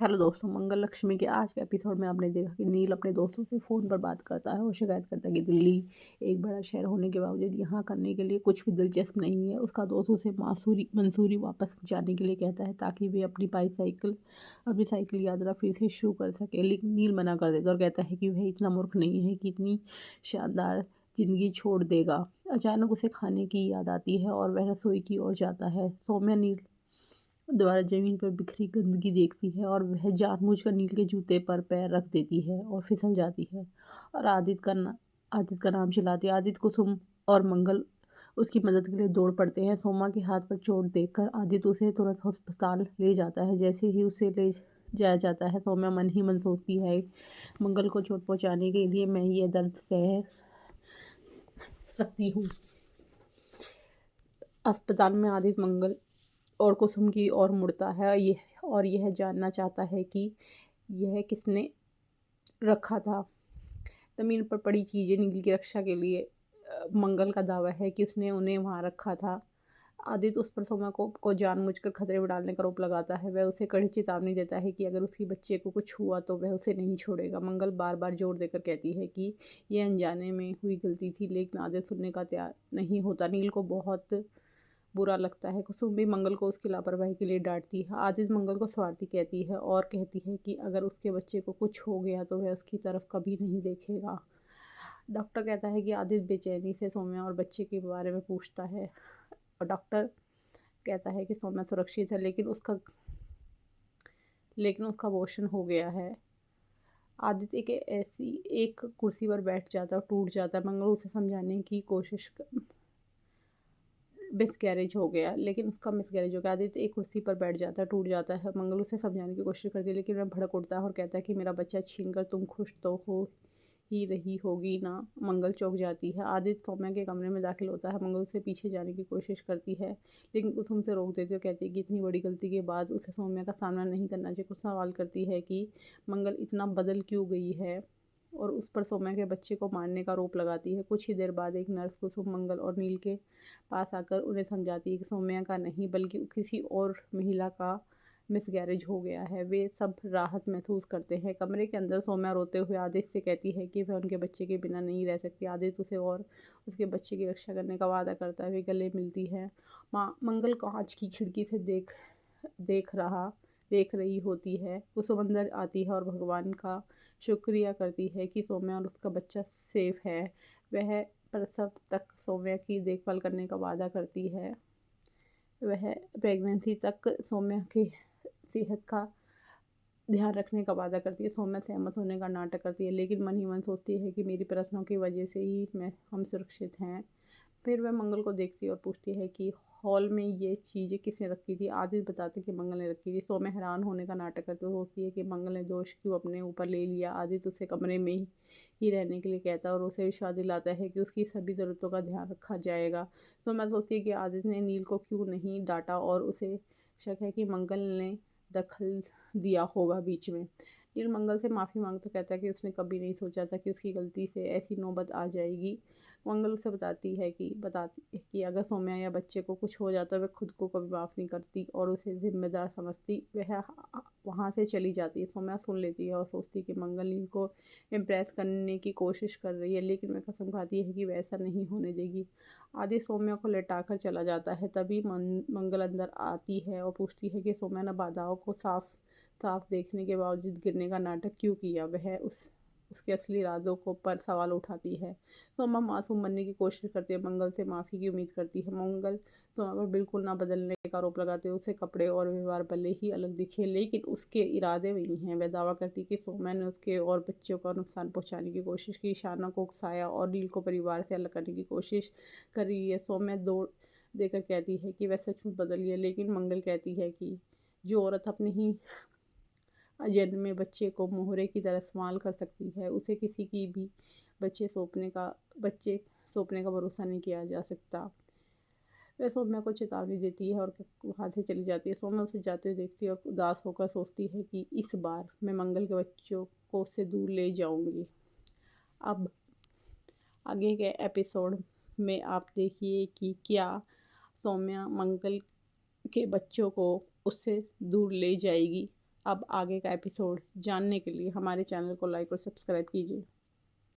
Hello दोस्तों, मंगल लक्ष्मी के आज के एपिसोड में आपने देखा कि नील अपने दोस्तों से फ़ोन पर बात करता है और शिकायत करता है कि दिल्ली एक बड़ा शहर होने के बावजूद यहाँ करने के लिए कुछ भी दिलचस्प नहीं है। उसका दोस्त उसे मंसूरी वापस जाने के लिए कहता है ताकि वे अपनी साइकिल यात्रा फिर से शुरू कर सके, लेकिन नील मना कर देता है और कहता है कि वह इतना मूर्ख नहीं है कि इतनी शानदार ज़िंदगी छोड़ देगा। अचानक उसे खाने की याद आती है और वह रसोई की ओर जाता है। सौम्या नील द्वारा ज़मीन पर बिखरी गंदगी देखती है और वह जानबूझकर नील के जूते पर पैर रख देती है और फिसल जाती है और आदित्य का नाम चिल्लाती है। आदित्य, कुसुम और मंगल उसकी मदद के लिए दौड़ पड़ते हैं। सोमा के हाथ पर चोट देखकर आदित्य उसे तुरंत अस्पताल ले जाता है। जैसे ही उसे ले जाया जाता है, सौम्या मन ही मन सोचती है, मंगल को चोट पहुंचाने के लिए मैं ये दर्द सह सकती हूँ। अस्पताल में आदित्य मंगल और कुसुम की ओर मुड़ता है यह जानना चाहता है कि यह किसने रखा था। ज़मीन पर पड़ी चीज़ें नील की रक्षा के लिए मंगल का दावा है कि उसने उन्हें वहाँ रखा था। आदित्य उस पर सोमा को जानबूझकर खतरे में डालने का आरोप लगाता है। वह उसे कड़ी चेतावनी देता है कि अगर उसकी बच्चे को कुछ हुआ तो वह उसे नहीं छोड़ेगा। मंगल बार बार जोर देकर कहती है कि यह अनजाने में हुई गलती थी, लेकिन आदित्य सुनने का तैयार नहीं होता। नील को बहुत बुरा लगता है। कुसुम भी मंगल को उसकी लापरवाही के लिए डांटती है। आदित्य मंगल को स्वार्थी कहती है और कहती है कि अगर उसके बच्चे को कुछ हो गया तो वह उसकी तरफ कभी नहीं देखेगा। डॉक्टर कहता है कि आदित्य बेचैनी से सौम्या और बच्चे के बारे में पूछता है और डॉक्टर कहता है कि सौम्या सुरक्षित है, लेकिन उसका अबॉर्शन हो गया है। आदित्य के ऐसी एक कुर्सी पर बैठ जाता है और टूट जाता है। मंगल उसे समझाने की कोशिश मिसकैरेज हो गया, लेकिन उसका मिसकैरेज हो गया। आदित्य एक कुर्सी पर बैठ जाता है, टूट जाता है। मंगल उसे समझाने की कोशिश करती है, लेकिन वह भड़क उठता है और कहता है कि मेरा बच्चा छीन कर तुम खुश तो हो ही रही होगी ना। मंगल चौंक जाती है। आदित्य सौम्या के कमरे में दाखिल होता है। मंगल उसे पीछे जाने की कोशिश करती है, लेकिन कुसुम से रोक देती है और कहती है कि इतनी बड़ी गलती के बाद उसे सौम्या का सामना नहीं करना चाहिए। कुछ सवाल करती है कि मंगल इतना बदल क्यों गई है और उस पर सौम्या के बच्चे को मारने का आरोप लगाती है। कुछ ही देर बाद एक नर्स कुसुम, मंगल और नील के पास आकर उन्हें समझाती है कि सौम्या का नहीं बल्कि किसी और महिला का मिसगैरेज हो गया है। वे सब राहत महसूस करते हैं। कमरे के अंदर सौम्या रोते हुए आदित्य से कहती है कि वह उनके बच्चे के बिना नहीं रह सकती। आदित्य उसे और उसके बच्चे की रक्षा करने का वादा करता है। वे गले मिलती है। मंगल कांच की खिड़की से देख देख रही होती है। कुसुम अंदर आती है और भगवान का शुक्रिया करती है कि सौम्या और उसका बच्चा सेफ है। वह प्रसव तक सौम्या की देखभाल करने का वादा करती है। वह प्रेगनेंसी तक सौम्या की सेहत का ध्यान रखने का वादा करती है। सौम्या सहमत होने का नाटक करती है, लेकिन मन ही मन सोचती है कि मेरी प्रार्थनाओं की वजह से ही हम सुरक्षित हैं। फिर वह मंगल को देखती है और पूछती है कि हॉल में ये चीज़ें किसने रखी थी। आदित्य बताते कि मंगल ने रखी थी। सौम्या हैरान होने का नाटक करती है, सोचती है कि मंगल ने दोष क्यों अपने ऊपर ले लिया। आदित्य उसे कमरे में ही रहने के लिए कहता है और उसे विश्वास दिलाता है कि उसकी सभी ज़रूरतों का ध्यान रखा जाएगा। सौम्या सोचती है कि आदित्य ने नील को क्यों नहीं डांटा और उसे शक है कि मंगल ने दखल दिया होगा बीच में। नील मंगल से माफ़ी मांगता कहता है कि उसने कभी नहीं सोचा था कि उसकी गलती से ऐसी नौबत आ जाएगी। मंगल उसे बताती है कि अगर सौम्या या बच्चे को कुछ हो जाता वह खुद को कभी माफ़ नहीं करती और उसे जिम्मेदार समझती। वह वहाँ से चली जाती है। सौम्या सुन लेती है और सोचती है कि मंगल नील को इम्प्रेस करने की कोशिश कर रही है, लेकिन वह कसम खाती है कि वह ऐसा नहीं होने देगी। आदि सौम्या को लेटाकर चला जाता है। तभी मंगल अंदर आती है और पूछती है कि सौम्या ने बाधाओं को साफ साफ देखने के बावजूद गिरने का नाटक क्यों किया। वह उसके असली इरादों को पर सवाल उठाती है। सोमा मासूम बनने की कोशिश करती है, मंगल से माफ़ी की उम्मीद करती है। मंगल सोमा पर बिल्कुल ना बदलने का आरोप लगाते हुए उसे कपड़े और व्यवहार भले ही अलग दिखे, लेकिन उसके इरादे वही हैं। वह दावा करती है कि सोमा ने उसके और बच्चों को नुकसान पहुंचाने की कोशिश की, शाना को उकसाया और नील को परिवार से अलग करने की कोशिश कर रही है। सोम्या दौड़ देकर कहती है कि वह सचमुच बदली है, लेकिन मंगल कहती है कि जो औरत अपने ही जन्मे बच्चे को मोहरे की तरह इस्तेमाल कर सकती है, उसे किसी की भी बच्चे सौंपने का भरोसा नहीं किया जा सकता। वह सौम्या को चेतावनी देती है और वहाँ से चली जाती है। सौम्या उसे जाते हुए देखती है और उदास होकर सोचती है कि इस बार मैं मंगल के बच्चों को उससे दूर ले जाऊंगी। अब आगे के एपिसोड में आप देखिए कि क्या सौम्या मंगल के बच्चों को उससे दूर ले जाएगी। अब आगे का एपिसोड जानने के लिए हमारे चैनल को लाइक और सब्सक्राइब कीजिए।